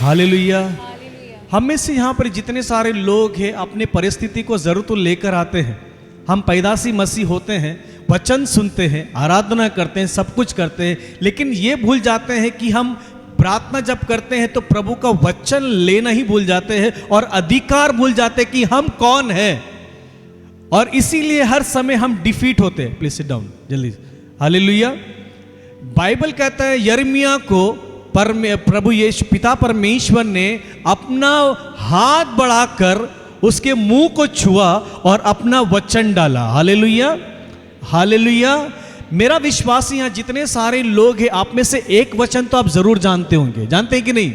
Hallelujah. हम में से यहाँ पर जितने सारे लोग हैं अपने परिस्थिति को जरूर तो लेकर आते हैं। हम पैदाशी मसीह होते हैं, वचन सुनते हैं, आराधना करते हैं, सब कुछ करते हैं, लेकिन ये भूल जाते हैं कि हम प्रार्थना जब करते हैं तो प्रभु का वचन लेना ही भूल जाते हैं और अधिकार भूल जाते हैं कि हम कौन हैं, और इसीलिए हर समय हम डिफीट होते हैं। प्लीज सिट डाउन जल्दी। हालेलुया। बाइबल कहता है यिर्मयाह को प्रभु यीशु पिता परमेश्वर ने अपना हाथ बढ़ाकर उसके मुंह को छुआ और अपना वचन डाला। Hallelujah, hallelujah. मेरा विश्वास यहाँ जितने सारे लोग हैं आप में से एक वचन तो आप जरूर जानते होंगे, जानते हैं कि नहीं?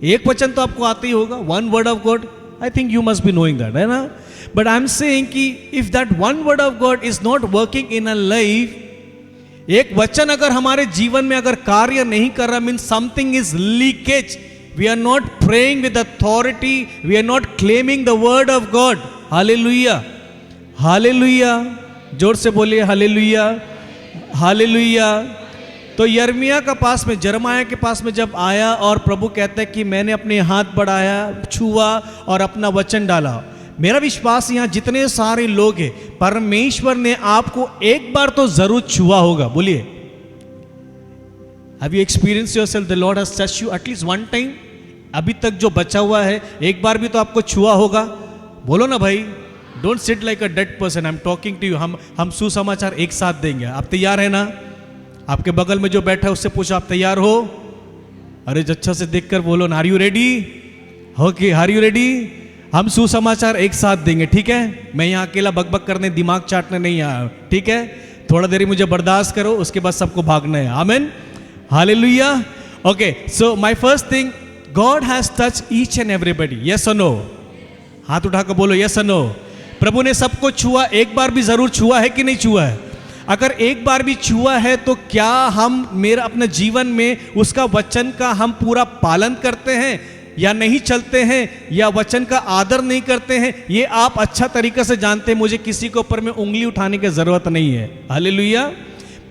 एक वचन तो आपको आता ही होगा, one word of God. I think you must be knowing that, है ना? बट आई एम सेइंग कि if that one word of God is not working in a life, एक वचन अगर हमारे जीवन में अगर कार्य नहीं कर रहा, means something is leakage. We are not praying with authority, we are not claiming the word of God. Hallelujah, hallelujah. जोर से बोलिए हालेलुया, हालेलुया। तो यिर्मयाह के पास में, यिर्मयाह के पास में जब आया और प्रभु कहता है कि मैंने अपने हाथ बढ़ाया, छुआ और अपना वचन डाला। मेरा विश्वास यहाँ जितने सारे लोग हैं परमेश्वर ने आपको एक बार तो जरूर छुआ होगा। बोलिए, have you experience yourself the Lord has touched you at least one time? अभी तक जो बचा हुआ है एक बार भी तो आपको छुआ होगा। बोलो ना भाई, don't sit like a dead person, I am talking to you. हम सुसमाचार एक साथ देंगे। आप तैयार है ना? आपके बगल में जो बैठा है उससे पूछो, आप तैयार हो? अरे अच्छा से देखकर बोलो ना, are you ready? Okay, are you ready? हम सुसमाचार एक साथ देंगे, ठीक है? मैं यहाँ अकेला बकबक करने, दिमाग चाटने नहीं आया, ठीक है? थोड़ा देर मुझे बर्दाश्त करो, उसके बाद सबको भागना है। आमीन, hallelujah. Okay, so my first thing, God has touched each and everybody. Yes और नो? हाथ उठाकर बोलो यस और नो। प्रभु ने सबको छुआ, एक बार भी जरूर छुआ है कि नहीं छुआ है? अगर एक बार भी छुआ है तो क्या हम मेरा अपने जीवन में उसका वचन का हम पूरा पालन करते हैं या नहीं चलते हैं, या वचन का आदर नहीं करते हैं? ये आप अच्छा तरीके से जानते हैं, मुझे किसी के ऊपर में उंगली उठाने की जरूरत नहीं है। हालेलुया।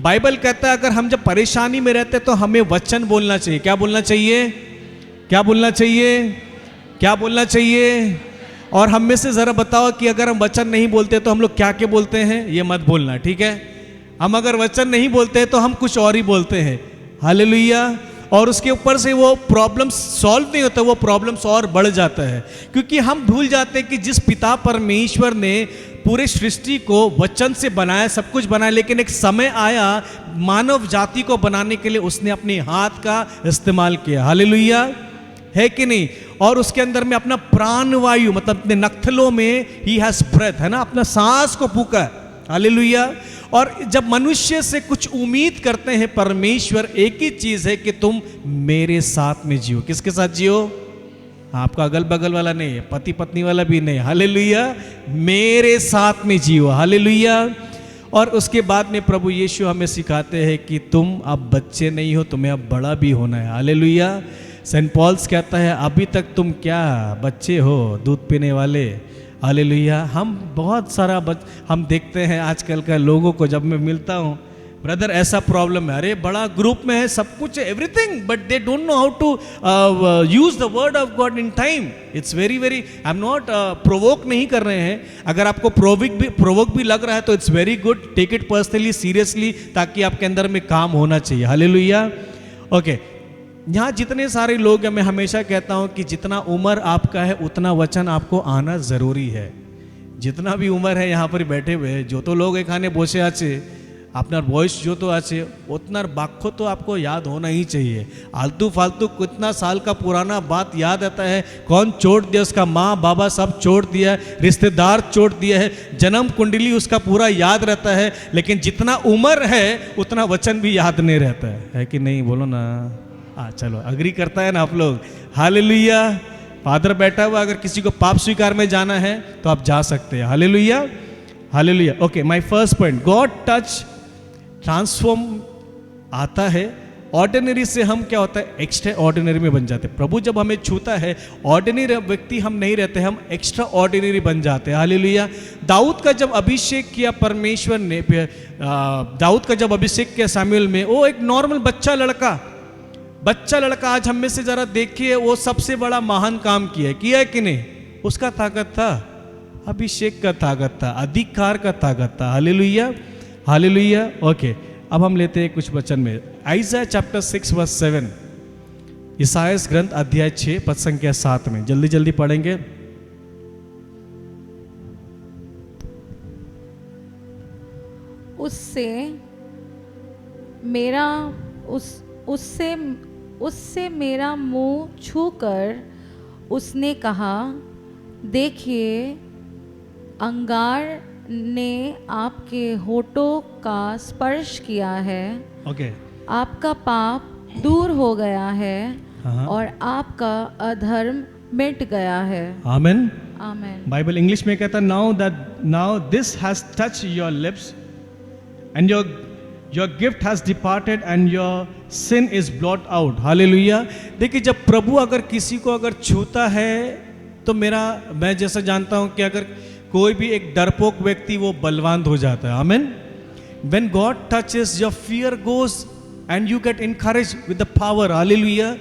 बाइबल कहता है अगर हम जब परेशानी में रहते तो हमें वचन बोलना चाहिए। क्या बोलना चाहिए? क्या बोलना चाहिए? क्या बोलना चाहिए? और हम में से जरा बताओ कि अगर हम वचन नहीं बोलते तो हम लोग क्या क्या बोलते हैं? ये मत बोलना, ठीक है? हम अगर वचन नहीं बोलते तो हम कुछ और ही बोलते हैं। हालेलुया। और उसके ऊपर से वो प्रॉब्लम सॉल्व नहीं होता, वो प्रॉब्लम्स और बढ़ जाता है, क्योंकि हम भूल जाते हैं कि जिस पिता परमेश्वर ने पूरे सृष्टि को वचन से बनाया, सब कुछ बनाया, लेकिन एक समय आया मानव जाति को बनाने के लिए उसने अपने हाथ का इस्तेमाल किया। हालेलुया, है कि नहीं? और उसके अंदर में अपना प्राण वायु, मतलब अपने नख्थलों में ही हैज ब्रेथ, है ना, अपना सांस को फूका। हालेलुया। और जब मनुष्य से कुछ उम्मीद करते हैं परमेश्वर, एक ही चीज है कि तुम मेरे साथ में जियो। किसके साथ जियो? आपका अगल बगल वाला नहीं है, पति पत्नी वाला भी नहीं। हालेलुया, मेरे साथ में जियो। हालेलुया। और उसके बाद में प्रभु यीशु हमें सिखाते हैं कि तुम अब बच्चे नहीं हो, तुम्हें अब बड़ा भी होना है। हालेलुया। सेंट पॉल्स कहता है अभी तक तुम क्या बच्चे हो, दूध पीने वाले। हालेलुया। हम बहुत सारा हम देखते हैं आजकल का लोगों को, जब मैं मिलता हूँ, ब्रदर ऐसा प्रॉब्लम है, अरे बड़ा ग्रुप में है, सब कुछ everything, but they don't know how to use the word of God in time. It's very very, I am not provoke नहीं कर रहे हैं। अगर आपको प्रोवोक भी लग रहा है तो it's very good, take it personally, seriously, ताकि आपके अंदर में काम होना चाहिए। हालेलुया। ओके, यहाँ जितने सारे लोग हैं, मैं हमेशा कहता हूँ कि जितना उम्र आपका है उतना वचन आपको आना जरूरी है। जितना भी उम्र है यहाँ पर बैठे हुए जो तो लोग एखाने बोसे आचे, আপনার বয়স যত আছে उतना बाक्य तो आपको याद होना ही चाहिए। आलतू फालतू कितना साल का पुराना बात याद आता है, कौन छोड़ दिया, उसका माँ बाबा सब छोड़ दिया है, रिश्तेदार छोड़ दिया है, जन्म कुंडली उसका पूरा याद रहता है, लेकिन जितना उम्र है उतना वचन भी याद नहीं रहता है कि नहीं? बोलो ना। चलो, अग्री करता है ना आप लोग? हालेलुया। फादर बैठा हुआ, अगर किसी को पाप स्वीकार में जाना है तो आप जा सकते हैं। Hallelujah, hallelujah. Okay, my first point, God touch transform आता है। ऑर्डिनरी से हम क्या होता है, एक्स्ट्रा ऑर्डिनरी में बन जाते हैं। प्रभु जब हमें छूता है, ऑर्डिनरी व्यक्ति हम नहीं रहते, हम एक्स्ट्रा ऑर्डिनरी बन जाते हैं। हालेलुया। दाऊद का जब अभिषेक किया परमेश्वर ने, दाऊद का जब अभिषेक किया सामुएल में, वो एक नॉर्मल बच्चा लड़का, बच्चा लड़का आज हम में से जरा देखिए, वो सबसे बड़ा महान काम किया है कि नहीं? उसका ताकत था, अभिषेक का ताकत था, अधिकार का ताकत था। Hallelujah, hallelujah. ओके, अब हम लेते हैं कुछ वचन में। आइज़ाया चैप्टर 6 वर्स 7, ईसाया ग्रंथ अध्याय 6 पद संख्या 7 में जल्दी जल्दी पढ़ेंगे। उससे मेरा मुंह छूकर उसने कहा, देखिए अंगार ने आपके होठों का स्पर्श किया है। ओके, आपका पाप दूर हो गया है और आपका अधर्म मिट गया है। आमीन, आमीन। बाइबल इंग्लिश में कहता है, now this has touch your lips and your gift has departed and your sin is blotted out। Hallelujah. देखिए, जब प्रभु अगर किसी को अगर छूता है तो मैं जैसा जानता हूं कि अगर कोई भी एक डरपोक व्यक्ति वो बलवान हो जाता है। आमीन। When God touches, your fear goes and you get encouraged with the power। Hallelujah,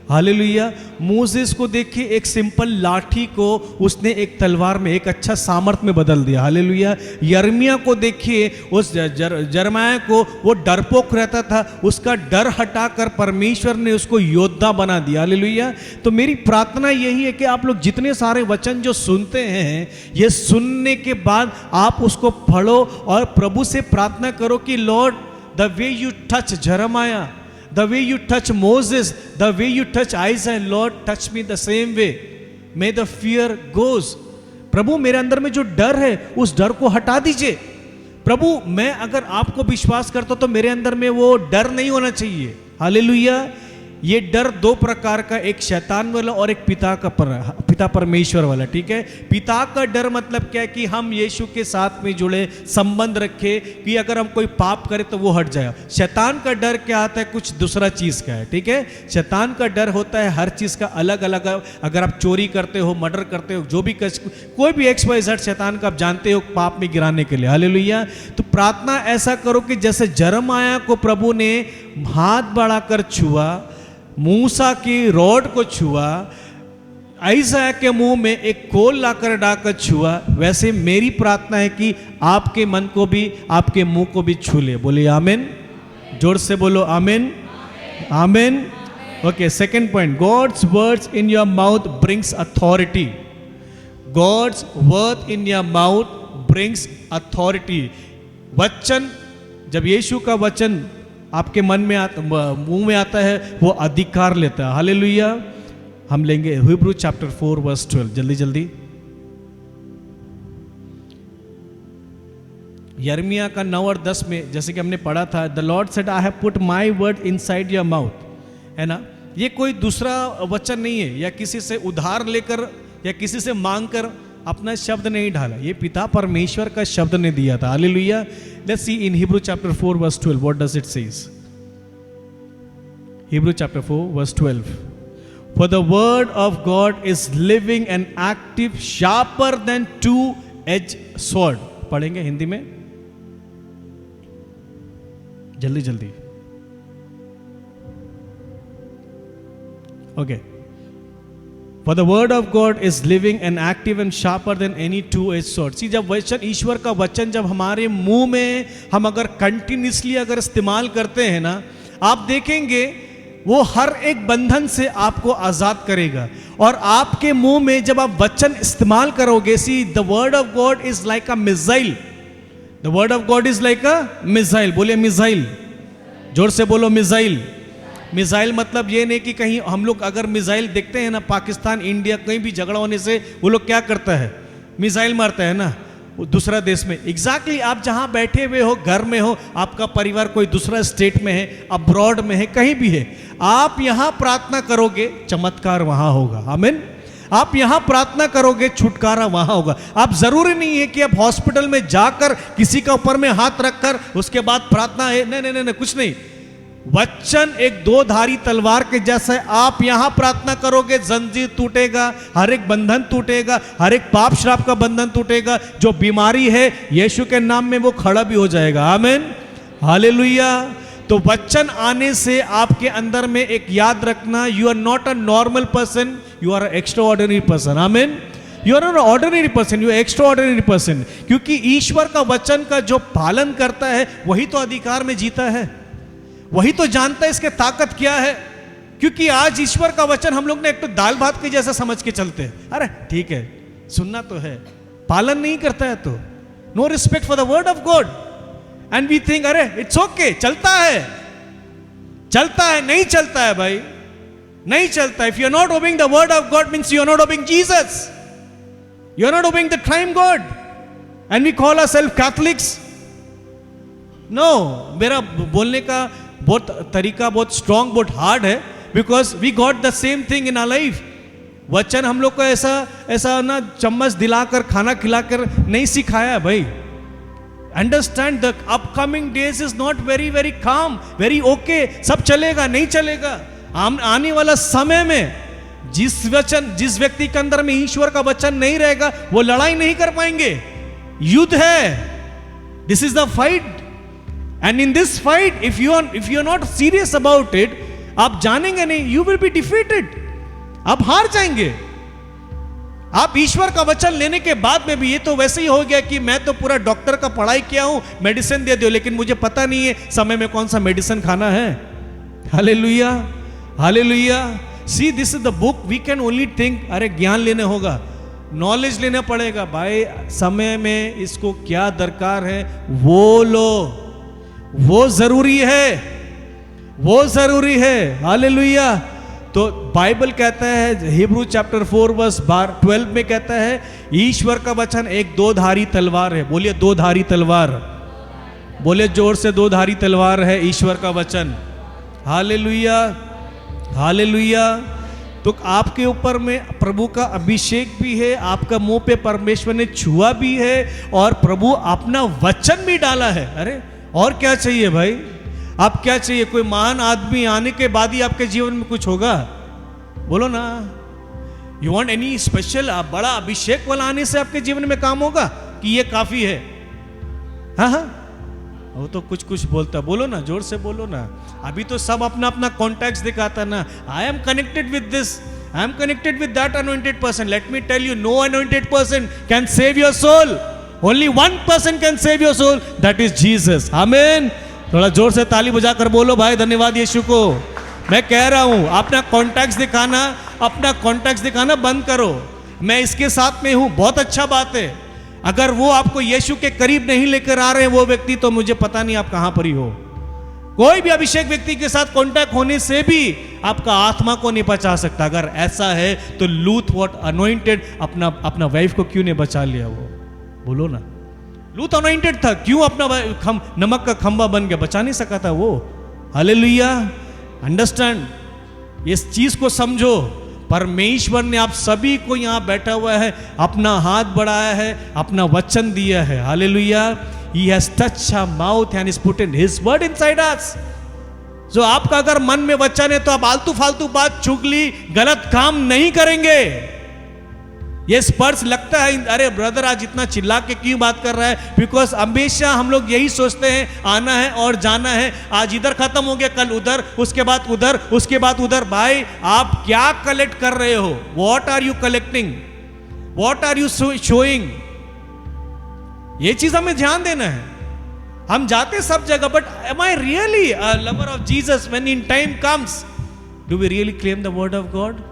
hallelujah. Moses को देखिए, एक सिंपल लाठी को उसने एक तलवार में, एक अच्छा सामर्थ में बदल दिया। हालेलुया। यर्मिया को देखिए, उस जरमाया को वो डरपोक रहता था, उसका डर हटाकर परमेश्वर ने उसको योद्धा बना दिया। हालेलुया। तो मेरी प्रार्थना यही है कि आप लोग जितने सारे वचन जो सुनते हैं, ये सुनने के बाद आप उसको पढ़ो और प्रभु से प्रार्थना करो कि Lord, the way you touch जरमाया, the way you touch Moses, the way you touch Isaiah, Lord touch me the same way, may the fear goes। प्रभु, मेरे अंदर में जो डर है उस डर को हटा दीजिए। प्रभु, मैं अगर आपको विश्वास करता हूं तो मेरे अंदर में वो डर नहीं होना चाहिए। हालेलुया। ये डर दो प्रकार का, एक शैतान वाला और एक पिता परमेश्वर वाला। ठीक है, पिता का डर मतलब क्या है कि हम यीशु के साथ में जुड़े, संबंध रखे, कि अगर हम कोई पाप करें तो वो हट जाए। शैतान का डर क्या आता है? कुछ दूसरा चीज़ का है। ठीक है, शैतान का डर होता है हर चीज़ का अलग अलग। अगर आप चोरी करते हो, मर्डर करते हो, जो भी कोई भी XYZ शैतान का आप जानते हो पाप में गिराने के लिए। हालेलुया। तो प्रार्थना ऐसा करो कि जैसे जरमाया को प्रभु ने हाथ बढ़ाकर छुआ, मूसा की रॉड को छुआ, आइज़ाया के मुंह में एक कोल लाकर डालकर छुआ, वैसे मेरी प्रार्थना है कि आपके मन को भी, आपके मुंह को भी छू ले। बोलिए आमीन, जोर से बोलो आमीन, आमीन। Okay, second point, God's words in your mouth brings authority. God's word in your mouth brings authority. वचन, जब यीशु का वचन आपके मन में मुंह में आता है, वो अधिकार लेता है। हालेलुया। हम लेंगे हिब्रू चैप्टर 4 वर्स 12, जल्दी जल्दी। यर्मिया का 9 और 10 में जैसे कि हमने पढ़ा था, the Lord said I have put my word inside your mouth, है ना। ये कोई दूसरा वचन नहीं है, या किसी से उधार लेकर या किसी से मांग कर अपना शब्द नहीं ढाला, ये पिता परमेश्वर का शब्द ने दिया था। Hallelujah. Let's see in Hebrew chapter 4 verse 12 what does it says. Hebrew chapter 4 verse 12, for the word of God is living and active, sharper than two-edged sword। पढ़ेंगे हिंदी में, जल्दी जल्दी। Okay, for the word of God is living and active and sharper than any two-edged sword। सी, जब वचन, ईश्वर का वचन जब हमारे मुंह में हम अगर कंटिन्यूसली अगर इस्तेमाल करते हैं ना, आप देखेंगे वो हर एक बंधन से आपको आजाद करेगा। और आपके मुंह में जब आप वचन इस्तेमाल करोगे, see the word of God is like a missile. The word of God is like a missile. बोलिए मिसाइल, जोर से बोलो मिसाइल। मिसाइल मतलब ये नहीं कि कहीं हम लोग अगर मिसाइल देखते हैं ना, पाकिस्तान इंडिया कहीं भी झगड़ा होने से वो लोग क्या करता है? मिसाइल मारता है ना दूसरा देश में। एग्जैक्टली आप जहां बैठे हुए हो, घर में हो, आपका परिवार कोई दूसरा स्टेट में है, अब्रॉड में है, कहीं भी है, आप यहां प्रार्थना करोगे, चमत्कार वहां होगा। आमीन। आप यहां प्रार्थना करोगे, छुटकारा वहां होगा। आप जरूरी नहीं है कि आप हॉस्पिटल में जाकर किसी का ऊपर में हाथ रखकर उसके बाद प्रार्थना है, नहीं नहीं नहीं, कुछ नहीं। वचन एक दो धारी तलवार के जैसा है। आप यहां प्रार्थना करोगे, जंजीर टूटेगा, हर एक बंधन टूटेगा, हर एक पाप श्राप का बंधन टूटेगा। जो बीमारी है यीशु के नाम में वो खड़ा भी हो जाएगा। आमीन, हालेलुया। तो वचन आने से आपके अंदर में एक याद रखना, you are not a normal person, you are extraordinary person. आमीन। You are not ordinary person, you are extraordinary person. क्योंकि ईश्वर का वचन का जो पालन करता है वही तो अधिकार में जीता है, वही तो जानता है इसके ताकत क्या है। क्योंकि आज ईश्वर का वचन हम लोग ने एक तो दाल भात के जैसा समझ के चलते हैं, अरे ठीक है सुनना तो है, पालन नहीं करता है तो no respect for the word of God and we think अरे इट्स ओके, चलता है, चलता है, नहीं चलता है भाई, नहीं चलता। If you are not obeying the word of God means you are not obeying Jesus, you are not obeying the triune God and we call ourselves Catholics. No, मेरा बोलने का बहुत तरीका बहुत स्ट्रांग, बहुत हार्ड है, because we got the same thing in our life. वचन हम लोग को ऐसा ना चम्मच दिलाकर खाना खिलाकर नहीं सिखाया है भाई। Understand the upcoming days is not very very calm, very okay, सब चलेगा नहीं चलेगा। आने वाला समय में जिस व्यक्ति के अंदर में ईश्वर का वचन नहीं रहेगा वो लड़ाई नहीं कर पाएंगे। युद्ध है, this is the fight and in this fight if you are not serious about it, आप जानेंगे नहीं, यू विल बी डिफीटेड, आप हार जाएंगे। आप ईश्वर का वचन लेने के बाद में भी ये तो वैसे ही हो गया कि मैं तो पूरा डॉक्टर का पढ़ाई किया हूं, मेडिसिन दे दो, लेकिन मुझे पता नहीं है समय में कौन सा मेडिसिन खाना है। Hallelujah, hallelujah. See this is the book, we can only think अरे ज्ञान लेने होगा, नॉलेज लेना पड़ेगा भाई, समय में इसको क्या दरकार है वो लो, वो जरूरी है, वो जरूरी है। हालेलुया। तो बाइबल कहता है हिब्रू चैप्टर 4 वर्स 12 में कहता है ईश्वर का वचन एक दो धारी तलवार है। बोलिए दो धारी तलवार, बोले जोर से, दो धारी तलवार है ईश्वर का वचन। Hallelujah, hallelujah. तो आपके ऊपर में प्रभु का अभिषेक भी है, आपका मुंह पे परमेश्वर ने छुआ भी है और प्रभु अपना वचन भी डाला है। अरे और क्या चाहिए भाई, आप क्या चाहिए? कोई महान आदमी आने के बाद ही आपके जीवन में कुछ होगा? बोलो ना, यू वांट एनी स्पेशल बड़ा अभिषेक वाला आने से आपके जीवन में काम होगा कि ये काफी है? हाँ हाँ, वो तो कुछ कुछ बोलता, बोलो ना, जोर से बोलो ना। अभी तो सब अपना अपना कॉन्टैक्ट दिखाता ना, I am connected with this, I am connected with that anointed person. Let me tell you, no anointed person can save your soul, only one person can save your soul, that is Jesus. आमीन। थोड़ा जोर से ताली बजाकर बोलो भाई, धन्यवाद यीशु को। मैं कह रहा हूं अपना कॉन्टैक्ट दिखाना, अपना कॉन्टैक्ट दिखाना बंद करो। मैं इसके साथ में हूं, बहुत अच्छा बात है। अगर वो आपको यीशु के करीब नहीं लेकर आ रहे हैं वो व्यक्ति, तो मुझे पता नहीं आप कहां पर ही हो। कोई भी अभिषेक व्यक्ति के साथ कॉन्टैक्ट होने से भी आपका आत्मा को नहीं बचा सकता। अगर ऐसा है तो लूथ व्हाट अनॉइंटेड अपना वाइफ को क्यों नहीं बचा लिया? वो बोलो ना, लूथ अनॉइंटेड था, क्यों अपना नमक का खंबा बन गया? बचा नहीं सका था वो। हालेलुया। अंडरस्टैंड, इस चीज को समझो। परमेश्वर ने आप सभी को यहां बैठा हुआ है, अपना हाथ बढ़ाया है, अपना वचन दिया है। Hallelujah. He has touched our mouth and has put in His word inside us. जो आपका अगर मन में वचन है तो आप आलतू फालतू बात, चुगली, गलत काम नहीं करेंगे। ये स्पर्श लगता है, अरे ब्रदर आज इतना चिल्ला के क्यों बात कर रहा है? बिकॉज हमेशा हम लोग यही सोचते हैं आना है और जाना है, आज इधर खत्म हो गया, कल उधर, उसके बाद उधर, उसके बाद उधर। भाई आप क्या कलेक्ट कर रहे हो? What are you collecting? What are you showing? ये चीज हमें ध्यान देना है। हम जाते सब जगह, but am I really a lover of Jesus when in time comes? Do we really claim the word of God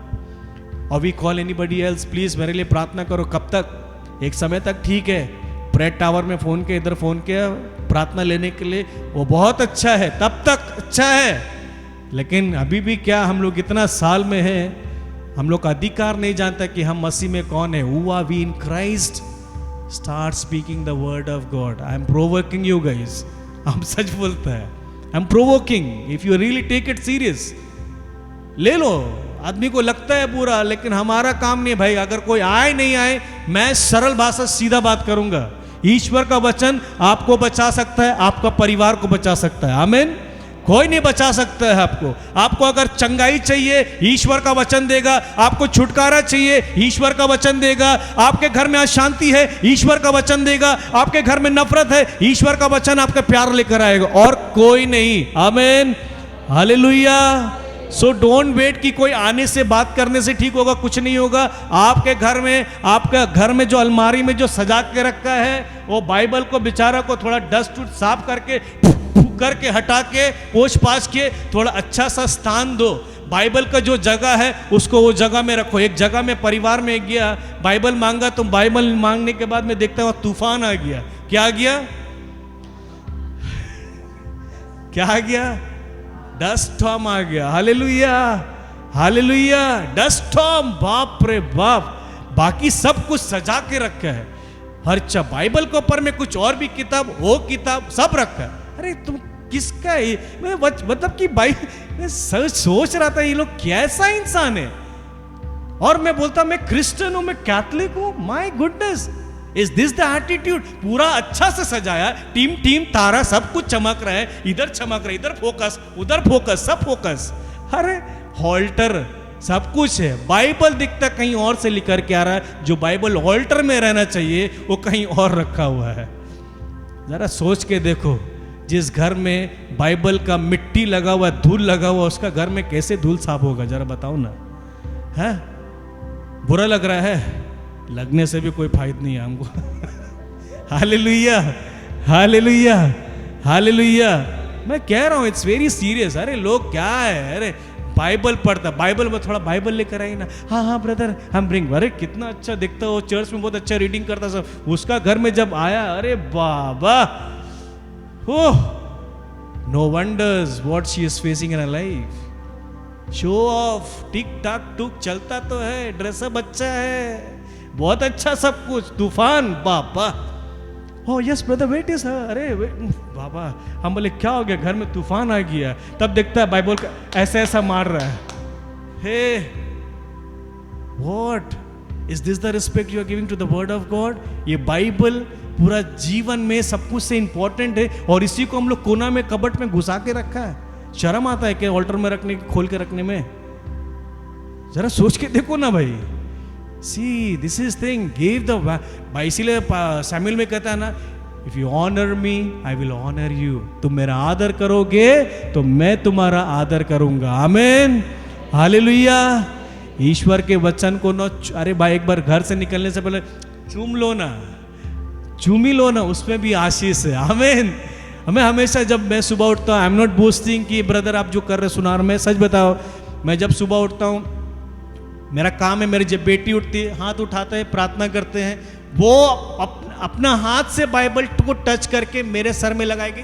और we call anybody else? Please मेरे लिए प्रार्थना करो। कब तक? एक समय तक ठीक है, प्रेयर टावर में फोन के, इधर फोन किया प्रार्थना लेने के लिए, वो बहुत अच्छा है, तब तक अच्छा है। लेकिन अभी भी क्या हम लोग इतना साल में हैं, हम लोग का अधिकार नहीं जानता कि हम मसीह में कौन है। Who are we in Christ? Start speaking the word of God. I am provoking you guys, हम सच बोलता है, I am provoking. If you really take it serious, ले लो। आदमी को लगता है बुरा, लेकिन हमारा काम नहीं भाई। अगर कोई आए नहीं आए, मैं सरल भाषा सीधा बात करूंगा। ईश्वर का वचन आपको बचा सकता है, आपका परिवार को बचा सकता है। आमीन। कोई नहीं बचा सकता है आपको। आपको अगर चंगाई चाहिए, ईश्वर का वचन देगा। आपको छुटकारा चाहिए, ईश्वर का वचन देगा। आपके घर में अशांति है, ईश्वर का वचन देगा। आपके घर में नफरत है, ईश्वर का वचन आपका प्यार लेकर आएगा, और कोई नहीं। आमीन, हालेलुया। सो डोंट वेट कि कोई आने से बात करने से ठीक होगा, कुछ नहीं होगा। आपके घर में, आपका घर में जो अलमारी में जो सजा के रखा है, वो बाइबल को बेचारा को थोड़ा डस्ट साफ करके हटा के पोंछ पाछ के थोड़ा अच्छा सा स्थान दो। बाइबल का जो जगह है उसको वो जगह में रखो। एक जगह में परिवार में गया, बाइबल मांगा, तो बाइबल मांगने के बाद में देखता हूं तूफान आ गया। क्या आ गया? क्या आ गया? डस्ट स्टॉर्म आ गया। Hallelujah, hallelujah. डस्ट स्टॉर्म, बाप रे बाप। बाकी सब कुछ सजा के रखा है, हर बाइबल के ऊपर में कुछ और भी किताब, वो किताब सब रखा है। अरे तुम किसका है? मैं मतलब कि भाई मैं सोच रहा था ये लोग कैसा इंसान है, और मैं बोलता मैं क्रिश्चियन हूं, मैं कैथलिक हूं। My goodness, is this the attitude? पूरा अच्छा से सजाया, टीम तारा सब कुछ चमक रहा है, इधर चमक रहा है, इधर फोकस, उधर फोकस, सब फोकस। अरे हॉल्टर सब कुछ है, बाइबल दिखता कहीं और से लिख के आ रहा है। जो बाइबल हॉल्टर में रहना चाहिए वो कहीं और रखा हुआ है। जरा सोच के देखो, जिस घर में बाइबल का मिट्टी लगा हुआ, धूल लगा हुआ, उसका घर में कैसे धूल साफ होगा? जरा बताओ ना। है बुरा लग रहा है? लगने से भी कोई फायदा नहीं है हमको। Hallelujah, hallelujah, hallelujah. मैं कह रहा हूं इट्स वेरी सीरियस। अरे लोग क्या है, अरे बाइबल पढ़ता, बाइबल में थोड़ा बाइबल लेकर आई ना, हाँ ब्रदर हम ब्रिंग। अरे कितना अच्छा दिखता हो, चर्च में बहुत अच्छा रीडिंग करता सब। उसका घर में जब आया, अरे बाबा, oh, no wonders what she is facing in her life. Show off, TikTok टुक चलता तो है, ड्रेसअप अच्छा है, बहुत अच्छा सब कुछ, तूफान, बाबा। Oh yes brother wait is her. अरे बाबा, हम बोले क्या हो गया, घर में तूफान आ गया। तब देखता है बाइबल का ऐसा ऐसा मार रहा है। Hey what is this the respect you are giving to the word of God? ये बाइबल पूरा जीवन में सब कुछ से इंपॉर्टेंट है, और इसी को हम लोग कोना में कबट में घुसा के रखा है। शर्म आता है कि ऑल्टर में रखने, खोल के रखने में? जरा सोच के देखो ना भाई। See this is thing give the, इसीलिए सैमुएल में कहता है ना, if you honour me I will honour you. तुम मेरा आदर करोगे तो मैं तुम्हारा आदर करूंगा। आमीन, हालेलुया। ईश्वर के वचन को ना, अरे भाई एक बार घर से निकलने से पहले चूम लो ना, चूमी लो ना, उसमें भी आशीष है। आमीन। हमें हमेशा, जब मैं सुबह उठता हूँ, आई एम नॉट बोस्टिंग कि ब्रदर आप जो कर रहे सुना, मैं सच बताओ, मैं जब सुबह उठता हूँ, मेरा काम है, मेरी जब बेटी उठती है, हाथ उठाते हैं, प्रार्थना करते हैं, वो अपना हाथ से बाइबल को टच करके मेरे सर में लगाएगी,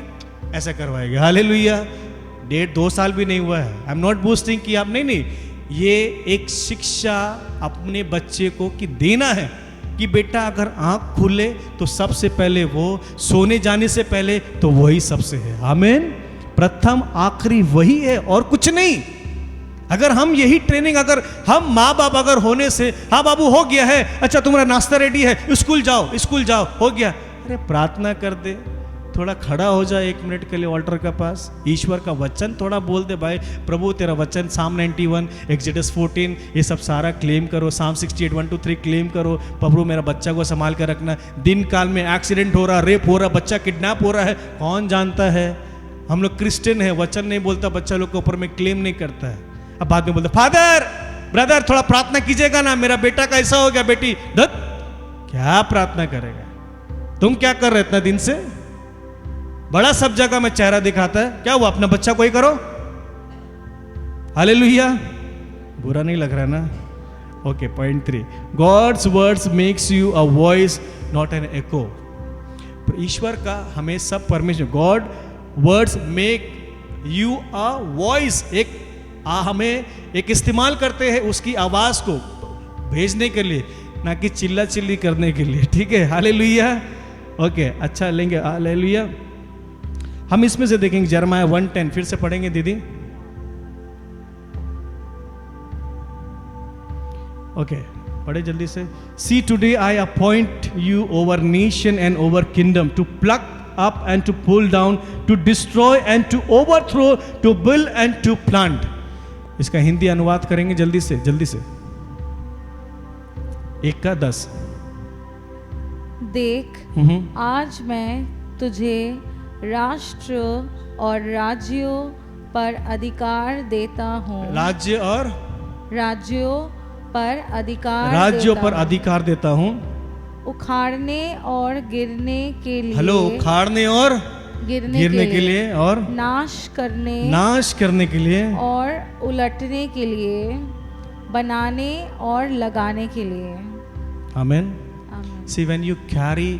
ऐसा करवाएगी। हालेलुया। 1.5-2 साल भी नहीं हुआ है। आई एम नॉट बोस्टिंग कि आप, नहीं, ये एक शिक्षा अपने बच्चे को कि देना है कि बेटा अगर आंख खुले तो सबसे पहले वो, सोने जाने से पहले तो वही सबसे है। आमीन। प्रथम आखिरी वही है और कुछ नहीं। अगर हम यही ट्रेनिंग, अगर हम माँ बाप अगर होने से, हाँ बाबू हो गया है, अच्छा तुम्हारा नाश्ता रेडी है, स्कूल जाओ, स्कूल जाओ, हो गया, अरे प्रार्थना कर दे, थोड़ा खड़ा हो जाए 1 मिनट के लिए ऑल्टर के पास, ईश्वर का वचन थोड़ा बोल दे, भाई प्रभु तेरा वचन, साम 91, एक्सोडस 14, ये सब सारा क्लेम करो, साम 68 1-3 क्लेम करो। प्रभु मेरा बच्चा को संभाल कर रखना। दिन काल में एक्सीडेंट हो रहा, रेप हो रहा, बच्चा किडनैप हो रहा है, कौन जानता है? हम लोग क्रिश्चियन है, वचन नहीं बोलता बच्चा लोग के ऊपर में, क्लेम नहीं करता है। अब बाद में बोलते फादर ब्रदर थोड़ा प्रार्थना कीजिएगा ना, मेरा बेटा का ऐसा हो गया, बेटी धत, क्या प्रार्थना करेगा? तुम क्या कर रहे इतना दिन से? बड़ा सब जगह में चेहरा दिखाता है, क्या हुआ? अपना बच्चा को ही करो। हालेलुया। बुरा नहीं लग रहा ना? Okay, point 3, God's words makes you a voice not an echo. ईश्वर का हमें सब permission, God words make you a voice, एक हमें एक इस्तेमाल करते हैं उसकी आवाज को भेजने के लिए, ना कि चिल्ला चिल्ली करने के लिए। ठीक है, हालेलुया। ओके, अच्छा लेंगे, हालेलुया। हम इसमें से देखेंगे यिर्मयाह 1:10, फिर से पढ़ेंगे दीदी। ओके, पढ़े जल्दी से। See today I appoint you over nation and over kingdom to pluck up and to pull down, to destroy and to overthrow, to build and to plant. इसका हिंदी अनुवाद करेंगे जल्दी से 1 का 10। देख आज मैं तुझे राष्ट्र और राज्यों पर अधिकार देता हूँ। राज्यों पर अधिकार देता हूँ। उखाड़ने और गिरने के लिए। हेलो, उखाड़ने और गिरने के लिए और नाश करने के लिए और उलटने के लिए, बनाने और लगाने के लिए। आमेन। See, when you carry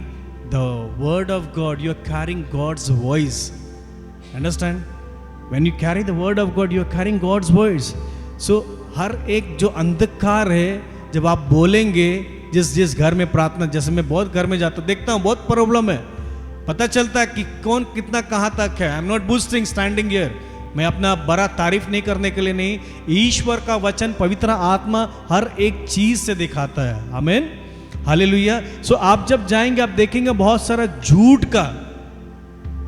the word of God, you are carrying God's voice. Understand? When you carry the word of God, you are carrying God's voice. So हर एक जो अंधकार है, जब आप बोलेंगे, जिस घर में प्रार्थना, जैसे मैं बहुत घर में जाता हूँ, देखता हूँ बहुत प्रॉब्लम है, पता चलता है कि कौन कितना कहाँ तक है। I am not boosting standing here, मैं अपना बड़ा तारीफ नहीं करने के लिए नहीं, ईश्वर का वचन, पवित्र आत्मा हर एक चीज से दिखाता है। आमीन, हालेलुया। सो आप जब जाएंगे, आप देखेंगे बहुत सारा झूठ का,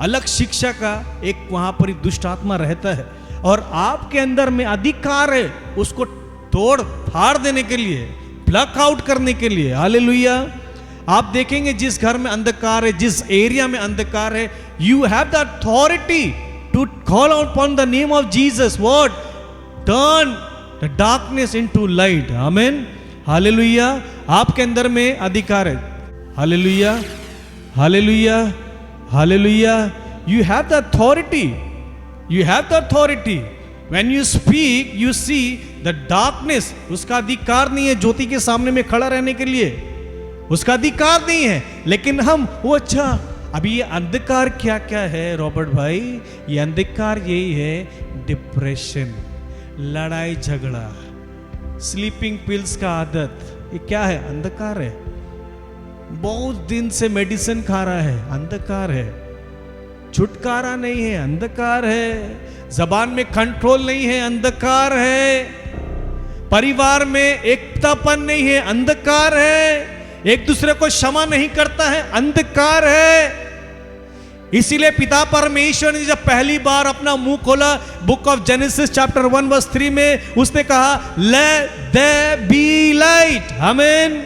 अलग शिक्षा का एक वहां पर ही दुष्ट आत्मा रहता है, और आपके अंदर में अधिकार है उसको तोड़ फाड़ देने के लिए, प्लग आउट करने के लिए। हालेलुया। आप देखेंगे जिस घर में अंधकार है, जिस एरिया में अंधकार है, you have the authority to call out upon the name of Jesus, what, turn the darkness into light. आमीन, हालेलुया। आपके अंदर में अधिकार है। Hallelujah, hallelujah, hallelujah. You have the authority, you have the authority. When you speak you see the darkness, उसका अधिकार नहीं है ज्योति के सामने में खड़ा रहने के लिए, उसका अधिकार नहीं है। लेकिन हम वो, अच्छा अभी ये अंधकार क्या क्या है रॉबर्ट भाई? ये अंधकार यही है, डिप्रेशन, लड़ाई झगड़ा, स्लीपिंग पिल्स का आदत, ये क्या है? अंधकार है। बहुत दिन से मेडिसिन खा रहा है, अंधकार है। छुटकारा नहीं है, अंधकार है। जबान में कंट्रोल नहीं है, अंधकार है। परिवार में एकतापन नहीं है, अंधकार है। एक दूसरे को क्षमा नहीं करता है, अंधकार है। इसीलिए पिता परमेश्वर ने जब पहली बार अपना मुंह खोला, book of Genesis chapter 1 verse 3 में, उसने कहा लेट देयर बी लाइट। आमीन,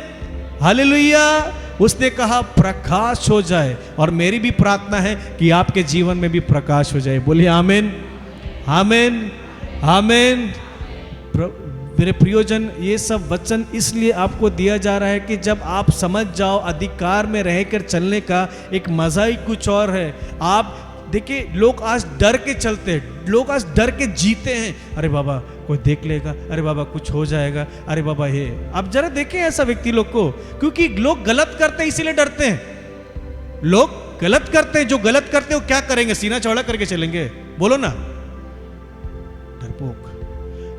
हालेलुया। उसने कहा प्रकाश हो जाए, और मेरी भी प्रार्थना है कि आपके जीवन में भी प्रकाश हो जाए। बोलिए आमीन, आमीन, आमीन। मेरे प्रियोजन, ये सब वचन इसलिए आपको दिया जा रहा है कि जब आप समझ जाओ अधिकार में रहकर चलने का एक मजा ही कुछ और है। आप देखिए, लोग आज डर के चलते हैं, लोग आज डर के जीते हैं। अरे बाबा कोई देख लेगा, अरे बाबा कुछ हो जाएगा, अरे बाबा ये। आप जरा देखें ऐसा व्यक्ति लोग को, क्योंकि लोग गलत करते हैं इसीलिए डरते हैं। लोग गलत करते हैं, जो गलत करते हैं वो क्या करेंगे? सीना चौड़ा करके चलेंगे। बोलो ना, डरपोक।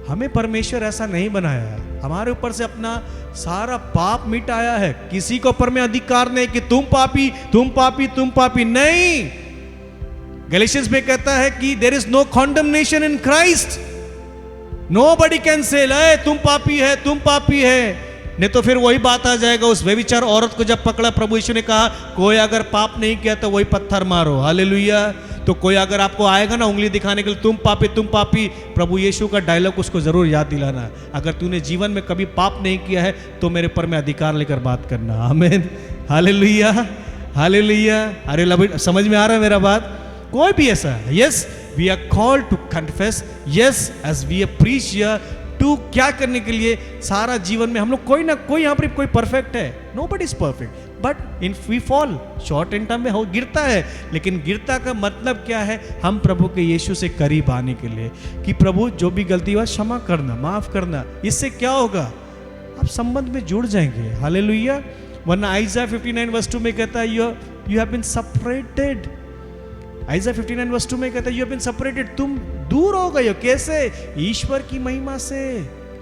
हमें परमेश्वर ऐसा नहीं बनाया है, हमारे ऊपर से अपना सारा पाप मिटाया है। किसी के ऊपर में अधिकार नहीं कि तुम पापी, तुम पापी, तुम पापी, नहीं। गैलेशियंस में कहता है कि there is no condemnation in Christ. Nobody can say तुम पापी है, तुम पापी है। नहीं तो फिर वही बात आ जाएगा उस व्यभिचार औरत को जब पकड़ा, प्रभु यीशु ने कहा कोई अगर पाप नहीं किया तो वही पत्थर मारो। हालेलुया। तो कोई अगर आपको आएगा ना उंगली दिखाने के लिए, तुम पापी, तुम पापी, प्रभु यीशु का डायलॉग उसको जरूर याद दिलाना, अगर तूने जीवन में कभी पाप नहीं किया है तो मेरे पर में अधिकार लेकर बात करना। आमीन, हालेलुया, हालेलुया। अरे समझ में आ रहा है मेरा बात? कोई भी ऐसा, yes we are called to confess, yes as we are preach to क्या करने के लिए? सारा जीवन में हम लोग कोई ना कोई, यहाँ पर कोई परफेक्ट है, nobody is perfect, but in we fall short in time में हो, गिरता है। लेकिन गिरता का मतलब क्या है? हम प्रभु के यीशु से करीब आने के लिए, कि प्रभु जो भी गलती हुआ क्षमा करना, माफ करना। इससे क्या होगा? आप संबंध में जुड़ जाएंगे। हालेलुया। वरना आइज़ाया 59 वर्स 2 में कहता है you have been separated. Isaiah 59 verse 2 में कहता है यू हैव बीन सेपरेटेड, तुम दूर हो गए हो। कैसे? ईश्वर की महिमा से।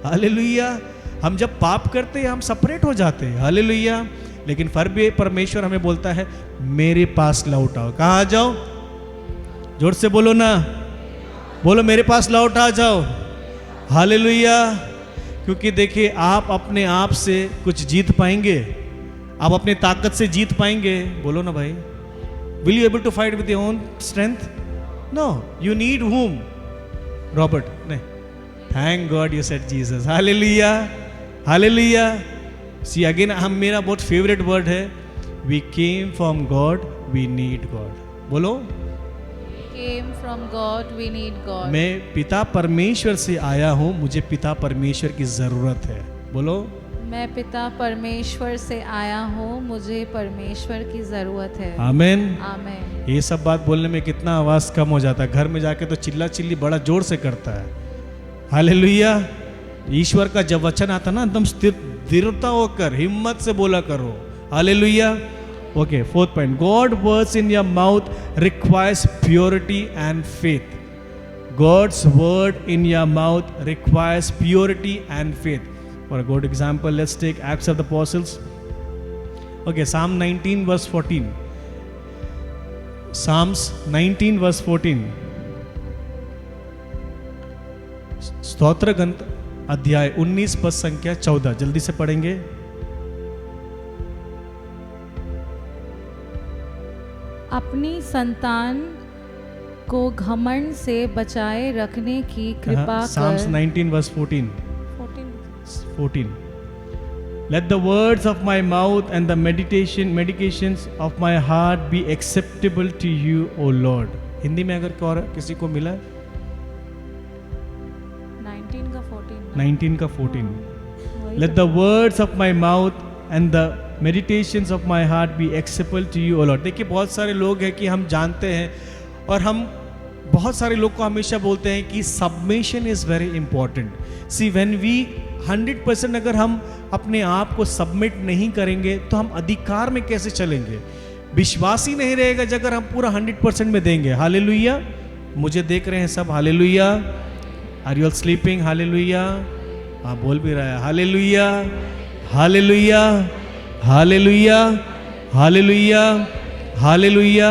हालेलुया। हम जब पाप करते हैं हम सेपरेट हो जाते हैं। हालेलुया। लेकिन फिर भी परमेश्वर हमें बोलता है मेरे पास लौट आओ। कहाँ आ जाओ? जोर से बोलो ना, बोलो मेरे पास लौट आ जाओ। हालेलुया। क्योंकि देखिए, आप अपने आप से कुछ जीत पाएंगे? आप अपने ताकत से जीत पाएंगे? बोलो ना भाई। Will you able to fight with your own strength? No. You need whom? Robert. नहीं. Thank God you said Jesus. Hallelujah. Hallelujah. See again हम मेरा बहुत favorite word है. We came from God. We need God. बोलो. Came from God, we need God. मैं पिता परमेश्वर से आया हूँ. मुझे पिता परमेश्वर की जरूरत है. बोलो. मैं पिता परमेश्वर से आया हूँ, मुझे परमेश्वर की जरूरत है. आमेन. आमेन. ये सब बात बोलने में कितना आवाज कम हो जाता है. घर में जाके तो चिल्ला चिल्ली बड़ा जोर से करता है. हालेलुया. ईश्वर का जब वचन आता ना एकदम स्थिरता होकर हिम्मत से बोला करो. Hallelujah. Okay, fourth point. God words in your mouth requires purity and faith. God's word in your mouth requires purity and faith. For a good example, let's take Acts of the Apostles. Okay, Psalm 19 verse 14. Psalms 19 verse 14. स्तोत्र ग्रंथ अध्याय 19 पद संख्या 14. जल्दी से पढ़ेंगे. अपनी संतान को घमंड से बचाए रखने की कृपा Psalms कर. 19 verse 14. 14. Let the words of my mouth and the meditations of my heart be acceptable to you, O Lord. Hindi में अगर किसी को मिला 19 का 14. 19 का 14. वही Let the words of my mouth and the meditations of my heart be acceptable to you, O Lord. देखिए बहुत सारे लोग हैं कि हम जानते हैं और हम बहुत सारे लोग को हमेशा बोलते हैं कि submission is very important. See when we 100% अगर हम अपने आप को सबमिट नहीं करेंगे तो हम अधिकार में कैसे चलेंगे. विश्वास ही नहीं रहेगा अगर हम पूरा 100% में देंगे. हालेलुया. मुझे देख रहे हैं सब. Hallelujah. Are you all sleeping? Hallelujah. हाँ बोल भी रहा है. Hallelujah. Hallelujah. Hallelujah. Hallelujah. Hallelujah.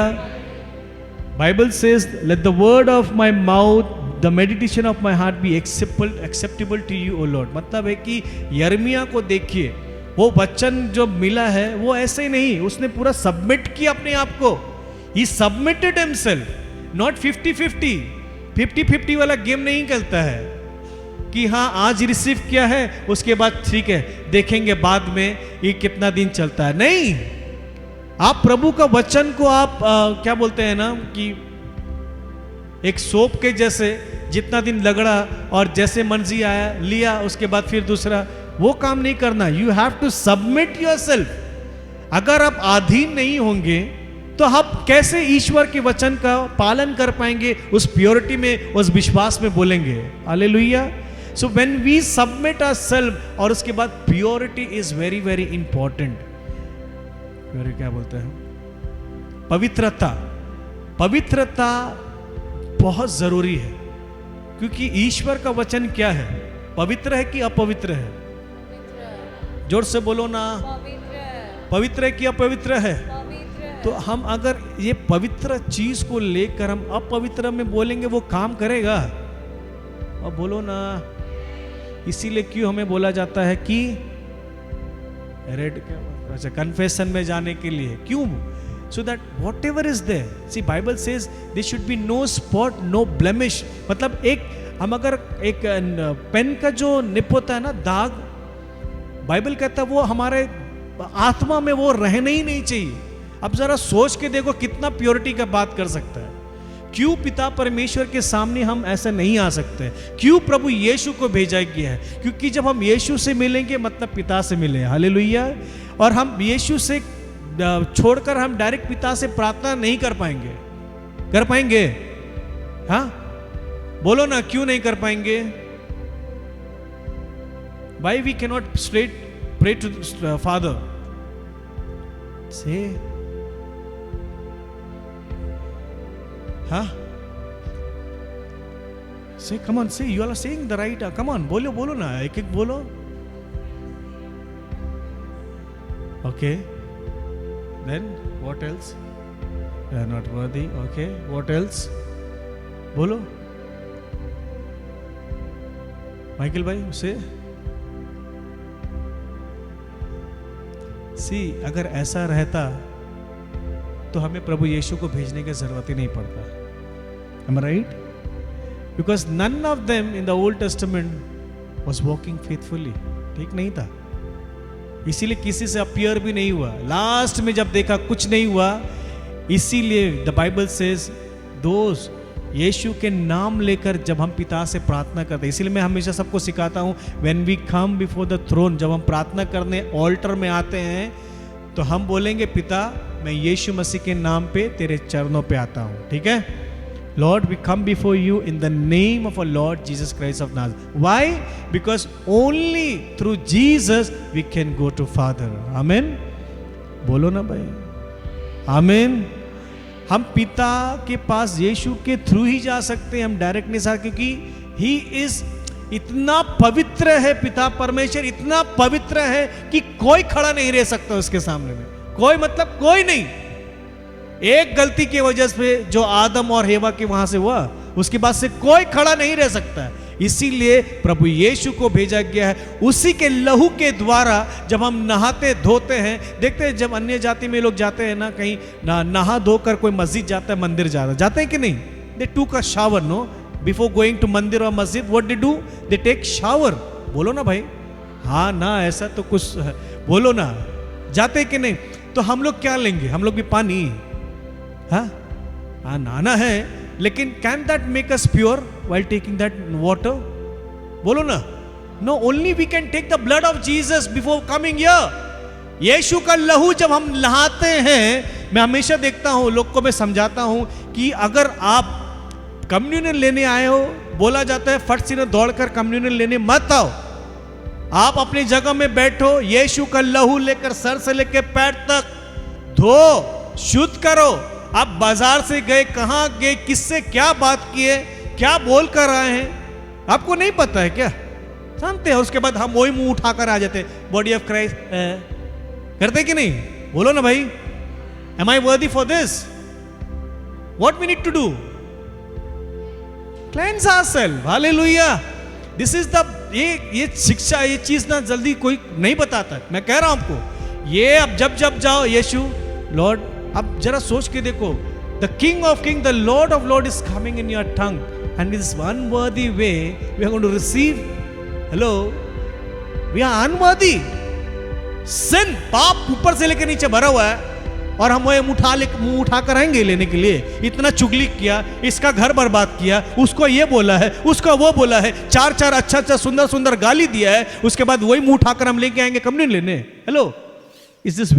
Bible says, let the word of my mouth, the meditation of my heart be acceptable to you, O Lord. मतलब है कि यर्मिया को देखिए, वो वचन जो मिला है वो ऐसे ही नहीं, उसने पूरा सबमिट किया अपने आप को. He submitted himself, not 50-50. 50-50 वाला गेम नहीं खेलता है कि हाँ आज रिसीव किया है उसके बाद ठीक है देखेंगे बाद में ये कितना दिन चलता है. नहीं, आप प्रभु का वचन को आप क्या बोलते हैं ना कि एक सोप के जैसे जितना दिन लगड़ा और जैसे मर्जी आया लिया उसके बाद फिर दूसरा, वो काम नहीं करना. You have to submit yourself. अगर आप अधीन नहीं होंगे तो आप कैसे ईश्वर के वचन का पालन कर पाएंगे, उस प्योरिटी में, उस विश्वास में बोलेंगे. Hallelujah. So when we submit ourself और उसके बाद purity is very very important. क्या बोलते हैं? पवित्रता. पवित्रता बहुत जरूरी है क्योंकि ईश्वर का वचन क्या है? पवित्र है कि अपवित्र है? जोर से बोलो ना. पवित्र है कि अपवित्र है? तो हम अगर ये पवित्र चीज को लेकर हम अपवित्र में बोलेंगे वो काम करेगा? और बोलो ना. इसीलिए क्यों हमें बोला जाता है कि रेड अच्छा कन्फेशन में जाने के लिए क्यों? So that whatever is there. See Bible says they should be no spot no blemish. मतलब एक हम अगर एक पेन का जो निप होता है ना दाग, बाइबल कहता है वो हमारे आत्मा में वो रहने ही नहीं चाहिए. अब जरा सोच के देखो कितना प्योरिटी का बात कर सकता है. क्यों पिता परमेश्वर के सामने हम ऐसे नहीं आ सकते? क्यों प्रभु यीशु को भेजा गया है? क्योंकि जब हम यीशु से मिलेंगे मतलब पिता से मिले. हालेलुया. और हम यीशु से छोड़कर हम डायरेक्ट पिता से प्रार्थना नहीं कर पाएंगे. कर पाएंगे? हाँ बोलो ना, क्यों नहीं कर पाएंगे? Why we cannot straight pray to the Father? Say, huh? Say, come on, say. You all are saying the right. Come on, बोलो बोलो ना, एक एक बोलो. Okay. Then what else? They are not worthy. Okay. What else? बोलो. Michael भाई उसे सी अगर ऐसा रहता तो हमें प्रभु यीशु को भेजने की जरूरत ही नहीं पड़ता। Am I right? Because none of them in the Old Testament was walking faithfully. ठीक नहीं था, इसीलिए किसी से अपीयर भी नहीं हुआ। लास्ट में जब देखा कुछ नहीं हुआ, इसीलिए द बाइबल सेज दोस्त यीशु के नाम लेकर जब हम पिता से प्रार्थना करते हैं, इसीलिए मैं हमेशा सबको सिखाता हूँ, when we come before the throne, जब हम प्रार्थना करने ऑल्टर में आते हैं तो हम बोलेंगे पिता मैं यीशु मसीह के नाम पे तेरे चरणों पे आता हूँ, ठीक है। Lord we come before you in the name of a Lord Jesus Christ of Nazareth. Why? Because only through Jesus we can go to father. आमीन, बोलो ना भाई, आमीन। हम पिता के पास यीशु के थ्रू ही जा सकते हैं, हम डायरेक्ट नहीं जा, क्योंकि ही इज इतना पवित्र है, पिता परमेश्वर इतना पवित्र है कि कोई खड़ा नहीं रह सकता उसके सामने में, कोई मतलब कोई नहीं। एक गलती की वजह से जो आदम और हेवा के वहां से हुआ, उसके बाद से कोई खड़ा नहीं रह सकता है। इसीलिए प्रभु यीशु को भेजा गया है, उसी के लहू के द्वारा जब हम नहाते धोते हैं। देखते हैं जब अन्य जाति में लोग जाते हैं ना, कहीं नहा धोकर कोई मस्जिद जाता है, मंदिर जाते हैं कि नहीं? They took a shower, no, before going to मंदिर और मस्जिद what they do? They take shower. बोलो ना भाई, हाँ ना, ऐसा तो कुछ बोलो ना, जाते कि नहीं? तो हम लोग क्या लेंगे? हम लोग भी पानी, हाँ नहाना है, लेकिन can that make us pure while taking that water? बोलो ना, no, only we can take the blood of Jesus before coming here. यीशु का लहू जब हम नहाते हैं, मैं हमेशा देखता हूं, लोग को मैं समझाता हूं कि अगर आप कम्युनियन लेने आए हो, बोला जाता है फट से दौड़कर कम्युनियन लेने मत आओ, आप अपनी जगह में बैठो, यीशु का लहू लेकर सर से लेकर पैर तक धो, शुद्ध करो। आप बाजार से गए, कहां गए, किससे क्या बात किए, क्या बोल कर आए हैं, आपको नहीं पता है क्या? जानते हैं। उसके बाद हम वही मुंह उठाकर आ जाते, बॉडी ऑफ क्राइस्ट करते कि नहीं? बोलो ना भाई, am I worthy for this? What we need to do? Cleanse ourself. Hallelujah. This is the, ये शिक्षा, ये चीज ना जल्दी कोई नहीं बताता। मैं कह रहा हूं आपको, ये अब जब जाओ यीशु लॉर्ड, अब जरा सोच के देखो, the King of Kings, the Lord of Lords is coming in your tongue, and this unworthy way we are going to receive. Hello, we are unworthy. Sin, पाप ऊपर से लेकर नीचे भरा हुआ है, और हम वो मुंह उठाकर आएंगे लेने के लिए। इतना चुगली किया, इसका घर बर्बाद किया, उसको ये बोला है, उसको वो बोला है, चार अच्छा सुंदर गाली दिया है, उसके बाद वही मुंह उठाकर हम लेके आएंगे कम्युनियन लेने। Hello, is this